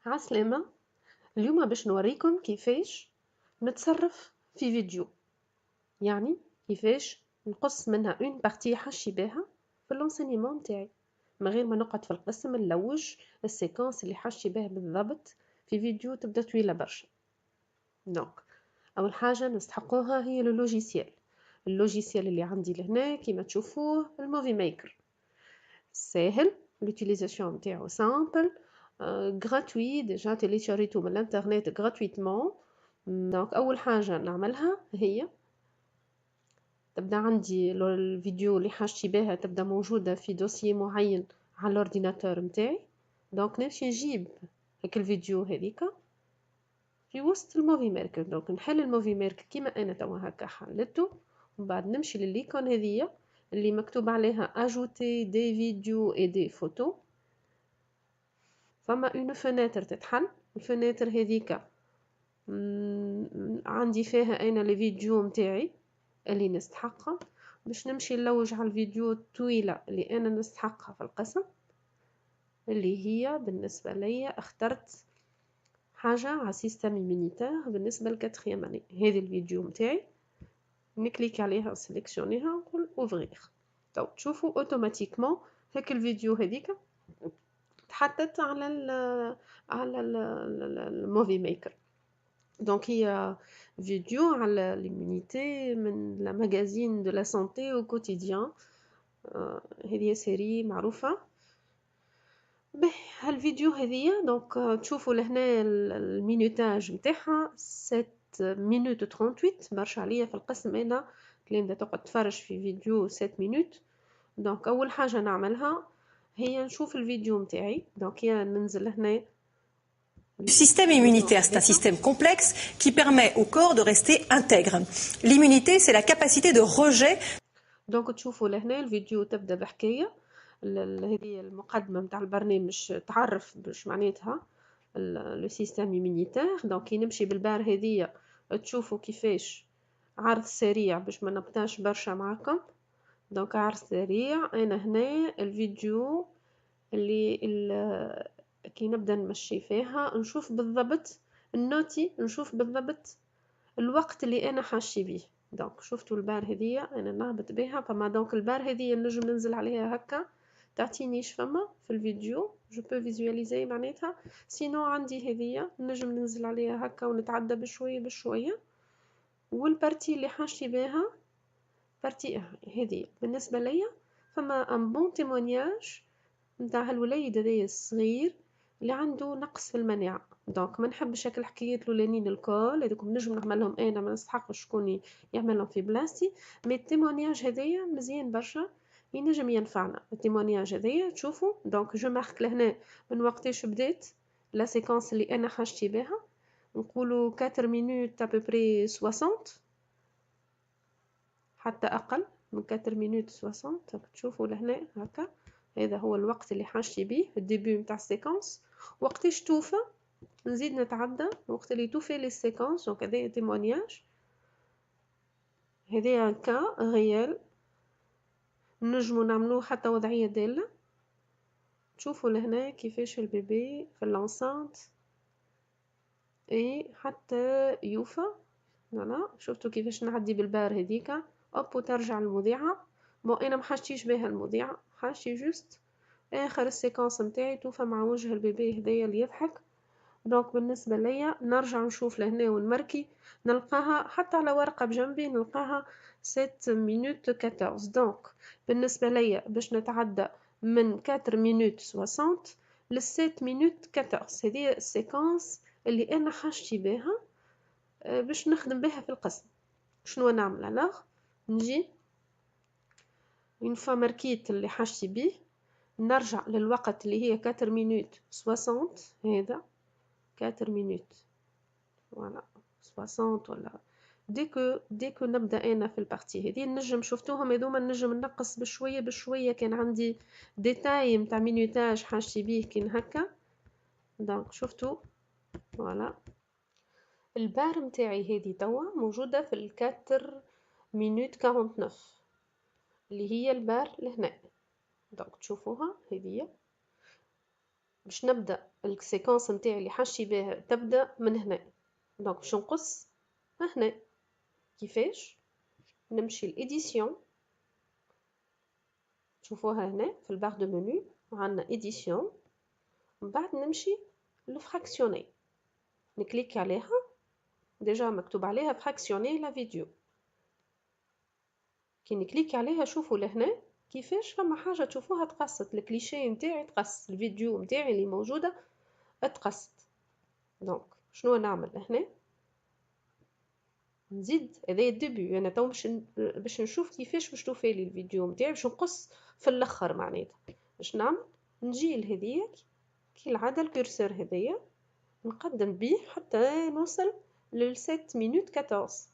عسلامة. اليوم باش نوريكم كيفاش نتصرف في فيديو، يعني كيفاش نقص منها اون بارتي حشي بها في اللونسينيمون نتاعي من غير ما نقعد في القسم نلوج السيكونس اللي حشي بها بالضبط في فيديو تبدا طويلة برشا. دونك اول حاجة نستحقوها هي اللوجيسيال اللي عندي لهنا كيما تشوفوه الموفي ميكر ساهل، l'utilisation نتاعو سامبل، gratuit déjà télécharجيتو من الانترنت gratuitement. دونك اول حاجه نعملها هي تبدا عندي الفيديو اللي حاجتي بها تبدا موجوده في دوسيي معين على الاورديناتور نتاعي. دونك نمشي نجيب هاك الفيديو هذيك في وسط الموفي ميركر. دونك نحل الموفي ميركر كيما انا توا هكا حلته، ومن بعد نمشي لليكون هذيا اللي مكتوب عليها اجوتي دي فيديو اي دي فوتو. فما اون فناتر تتحل، الفناتر هذيك عندي فيها انا الفيديو متاعي اللي نستحقها باش نمشي نلوج على الفيديو الطويلة اللي انا نستحقها في القسم، اللي هي بالنسبة لي اخترت حاجة على سيستم إيمونيتير بالنسبة للكاتريام اني. هذه الفيديو متاعي نكليك عليها نسليكسيونيها ونقول اوفغيغ. تو تشوفوا اوتوماتيكمون هاك الفيديو هذيك تحطت على الموفي ميكر. دونك هي فيديو على ليمونيتي من لا ماغازين دو لا سانتي او كوتيديان. هذه سيري معروفة به. هالفيديو هذه دونك تشوفوا لهنا المينوتاج نتاعها 7 مينوت 38 برشا عليا في القسم انا كلين تقعد تفرج في فيديو 7 مينوت. دونك اول حاجة نعملها هي نشوف الفيديو متاعي. دونك يا ننزل هنا. Le système immunitaire, c'est un système complexe qui permet au corps de rester intègre. L'immunité, c'est la capacité de rejet. دونك تشوفوا لهنا الفيديو تبدا بحكايه هذه المقدمه نتاع البرنامج تعرف باش معناتها لو سيستيم ايمونيتير. دونك كي نمشي بالبار هذيا تشوفوا كيفاش عرض سريع باش ما نبطاش برشا معكم. دونك عرض سريع انا هنا الفيديو اللي كي نبدا نمشي فيها نشوف بالضبط النوتي، نشوف بالضبط الوقت اللي انا حاشي بيه. دونك شفتوا البار هذيا انا نهبط بها، فما دونك البار هذيا نجم ننزل عليها هكا تعطينيش فما في الفيديو جو بو فيزواليزي معناتها. سينو عندي هذيا نجم ننزل عليها هكا ونتعدى بشويه بشويه. والبارتي اللي حاشي بها بارتي هذه بالنسبه ليا فما ان بون تيمونياج نتاع هالوليد هذايا الصغير اللي عنده نقص في المناعه. دونك ما نحبش هاك الحكايات الاولانيين الكل هذوكم نجم نعملهم انا ما نستحقش شكون يعملهم في بلاصتي. مي التيمونياج هذايا مزيان برشا ينجم ينفعنا. التيمونياج هذايا تشوفوا دونك جو مارك لهنا من وقتاش بدات لا سيكونس اللي انا حاجتي بها. نقولوا 4 مينوت ابوبري 60 حتى اقل من 4 مينوت 60. تشوفوا لهنا هكا هذا هو الوقت اللي حاجتي بيه الديبي نتاع السيكونس. وقتاش توفى نزيد نتعدى وقت اللي توفي لي سيكونس. دونك هذا تيمونياج هذا كا ريال نجمو نعملوه حتى وضعية دالة. تشوفوا لهنا كيفاش البيبي في اللانسانت اي حتى يوفى. فوالا شفتوا كيفاش نعدي بالبار هذيك اوب وترجع المذيعة. بون انا محاجتيش بها المذيعة، حاجتي جوست اخر السيكونس نتاعي توفى مع وجه البيبي هذايا اللي يضحك. دونك بالنسبة ليا نرجع نشوف لهنا ونمركي نلقاها حتى على ورقة بجنبي نلقاها 7 مينوت 14. دونك بالنسبة ليا باش نتعدى من 4 مينوت 60 ل 7 مينوت 14 هذه السيكونس اللي انا حاجتي بها باش نخدم بها في القسم. شنو نعمل الوغ نجي اون فوا ماركيت اللي حاجتي بيه نرجع للوقت اللي هي 4 مينوت 60 هذا 4 مينوت فوالا 60 ولا ديكو نبدا انا في البارتي هذه نجم شفتوهم هذوما نجم نقص بشويه بشويه كان عندي ديتاي نتاع مينوتاج حاجتي بيه كين هكا. دونك شفتوا فوالا البار نتاعي هذه توا موجوده في الكاتر مينوت 49 اللي هي البار لهنا. دونك تشوفوها هذه باش نبدا السيكونس نتاعي اللي حاشي بها تبدا من هنا. دونك باش نقص هنا. كيفاش؟ نمشي لإديسيون، تشوفوها هنا في البار دو منو عندنا إديسيون، من بعد نمشي لفراكسيوني، نكليك عليها، ديجا مكتوب عليها فراكسيوني لا فيديو. كي نكليك عليها شوفوا لهنا كيفاش فما حاجه تشوفوها تقصت، الكليشيه نتاعي تقص، الفيديو نتاعي اللي موجوده اتقصت. دونك شنو نعمل هنا؟ نزيد هذا الديبي، انا تو باش نشوف كيفاش باش توفالي الفيديو نتاعي، باش نقص في الاخر معناتها. باش نعمل نجي لهذيا كي العاده الكورسور هذايا نقدم بيه حتى نوصل ل 7 مينوت 14.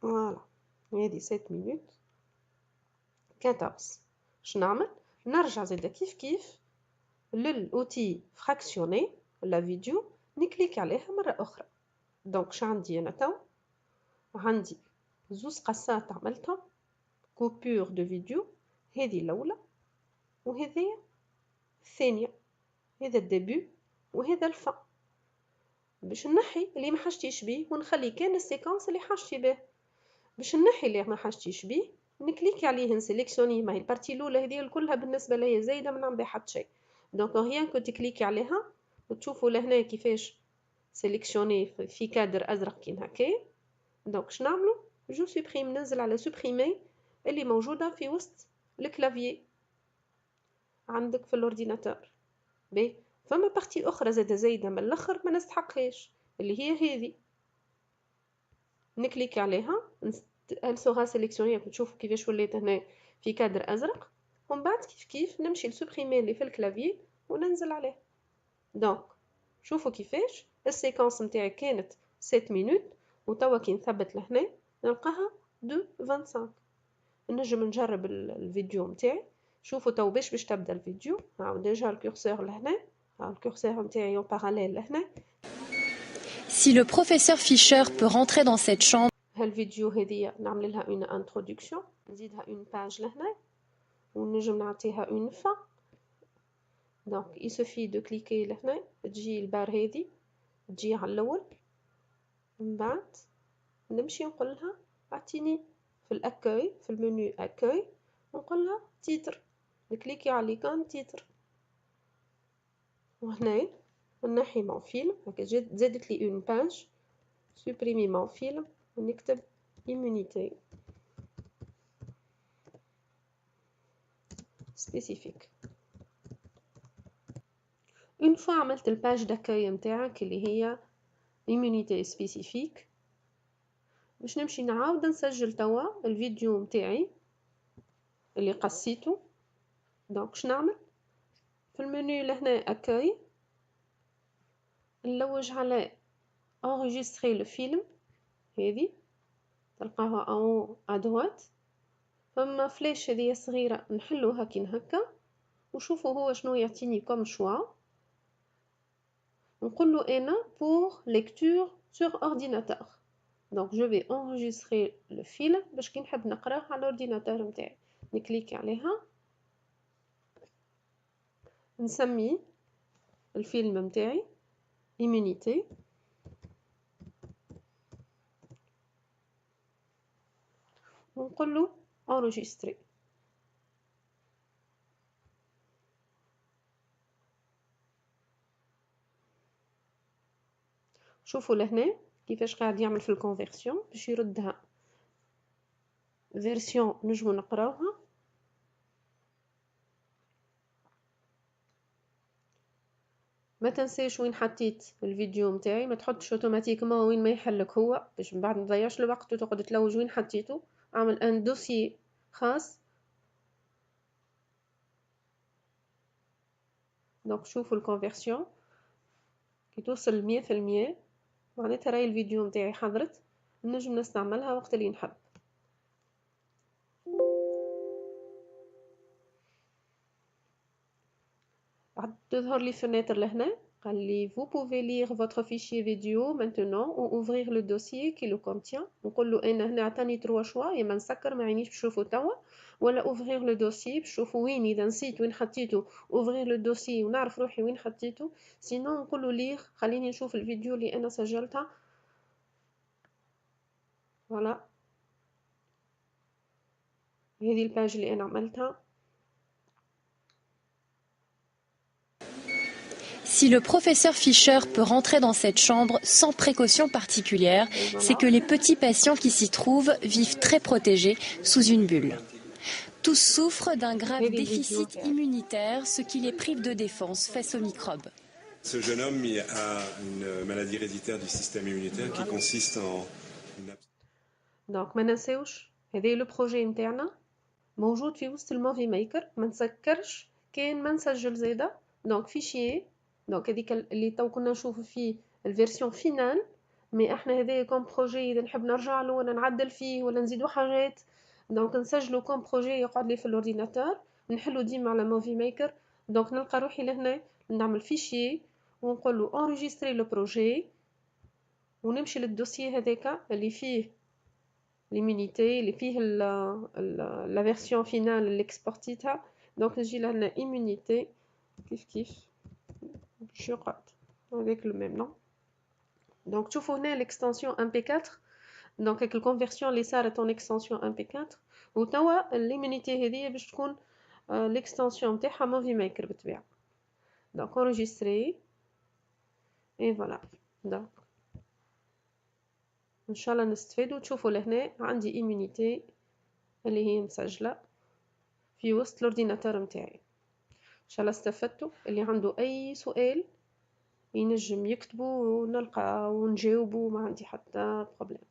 فوالا هذه 7 مينوت 14. باش نعمل نرجع زيد كيف للاوتي فراكسيوني لا فيديو، نكليك عليها مره اخرى. دونك ش عندي انا تو؟ عندي زوز قصات عملتها كوبور دو فيديو، هذه الاولى وهذه الثانيه، هذا الديبي وهذا الفا. باش نحي اللي ما حاجتيش بيه ونخلي كان السيكونس اللي حاجتي به. باش نحي اللي ما حاجتيش بيه نكليك عليه نسيليكسيوني، ما هي البارتي الاولى هذه كلها بالنسبه ليا زايده ما نعمل بها حتى شيء. دونك ريان كو تكليكي عليها وتشوفوا لهنا كيفاش سيليكسيوني في كادر ازرق كي هكا. دونك شنو نعملو؟ جو سوبريم، ننزل على سوبريمي اللي موجوده في وسط الكلافيي عندك في الاورديناتور. بي فما بارتي اخرى زايده من الاخر ما نستحقهاش اللي هي هذه، نكليك عليها elle sera sélectionnée. تشوفوا كيفاش وليت هنا في كادر ازرق، ومن بعد كيف نمشي لسوبريمي اللي في الكلافيي وننزل عليه. دونك شوفوا كيفاش السيكونس نتاعي كانت 7 مينوت وتوا كي نثبت لهنا نلقاها 2:25. نجم نجرب الفيديو نتاعي. شوفوا تو باش تبدا الفيديو. هاو ديجا الكورسور لهنا، هاو الكورسور نتاعي اون باراليل لهنا. Si le professeur Fischer peut rentrer dans cette chambre. هالفيديو هذه نعمل لها اون انتروداكسيون، نزيدها اون باج لهنا ونجم نعطيها اون فا. دونك يسوفي دو كليكي لهنا تجي البار هذه تجي على الاول، من بعد نمشي نقول لها اعطيني في الاكوي في المنيو اكوي ونقول لها تيتر، نكليكي على ليكون تيتر. وهنا نحي مون فيلم هكا زادت لي اون باج، سوبريمي مون فيلم ونكتب immunité spécifique. اون فوا عملت الباج داكاي نتاعك اللي هي immunité spécifique، باش نمشي نعاود نسجل توا الفيديو نتاعي اللي قصيته. دونك شنو نعمل؟ في المنيو لهنا اكاي نلوج على enregistrer le film، هذه تلقاها en ادوات. فما فلاش هذه صغيره نحلوها كي هكا وشوفوا هو شنو يعطيني كوم شوا. نقول له انا pour lecture sur ordinateur. donc je vais enregistrer le film باش كي نحب نقراه على الاورديناتور نتاعي نكليك عليها، نسمي الفيلم نتاعي immunité ونقول له enregistrer. شوفوا لهنا كيفاش قاعد يعمل في الكونفرسيون باش يردها فيرسيون نجمو نقراوها. ما تنساش وين حطيت الفيديو نتاعي، ما تحطش اوتوماتيكمون وين ما يحلك هو باش من بعد ما تضيعش الوقت وتقعد تلوج وين حطيته. اعمل ان دوسي خاص. دونك شوفوا الكونفرسيون كي توصل 100% معناتها راهي الفيديو نتاعي حضرت، نجم نستعملها وقت اللي نحب. بعد تظهر لي فناتر لهنا قال لي vous pouvez lire votre fichier vidéo maintenant ou ouvrir le dossier qui le contient. نقول له انا هنا عطاني 3 شوا، يا ما نسكر ما عينيش بشوفه توا، ولا اوفغير لو دوسي باش نشوفوا وين اذا نسيت وين حطيته اوفغير لو دوسي ونعرف روحي وين حطيته. سينو نقولوا ليه خليني نشوف الفيديو اللي انا سجلتها. فوالا هذه الباج اللي انا عملتها. Si le professeur Fischer peut rentrer dans cette chambre sans précaution particulière, c'est que les petits patients qui s'y trouvent vivent très protégés sous une bulle. Tous souffrent d'un grave déficit immunitaire, ce qui les prive de défense face aux microbes. Ce jeune homme a une maladie héréditaire du système immunitaire qui consiste en une... Donc ما ننساوش هذا لو بروجي نتاعنا موجود في وسط الموفي ميكر. ما نسكرش كان ما نسجل زاده. دونك فيشي دونك هذيك اللي تو كنا نشوفوا فيه الفيرسيون فينال. مي احنا هذا كوم بروجي اذا نحب نرجع له ولا نعدل فيه ولا نزيدوا حاجات دونك نسجلو كوم بروجي يقعد لي في الاورديناتور نحلو ديما على موفي ميكر. دونك نلقى روحي لهنا نعمل فيشي ونقول له انريجستري لو بروجي ونمشي للدوسيي هذاك اللي فيه ليمونيتي اللي فيه لا فيرسيون فينال اللي اكسبورتيتها. دونك نجي لهنا ايمونيتي كيف باش يقعد avec le même nom. دونك تشوفوا هنا الاكستنسيون MP4 دونك هيك الكونفيرسيون اللي صارت اون اكستنسيون MP4 وتوا الليمونيتي هذه باش تكون الاكستنسيون نتاعها موفي ميكر بالطبيعه. دونك انريجستري اي فوالا. دونك ان شاء الله نستفيدوا. تشوفوا لهنا عندي ايمونيتي اللي هي مسجله في وسط الاورديناتور نتاعي. ان شاء الله استفدتوا. اللي عنده اي سؤال ينجم يكتبوا ونلقى ونجاوبوا ما عندي حتى بروبليم.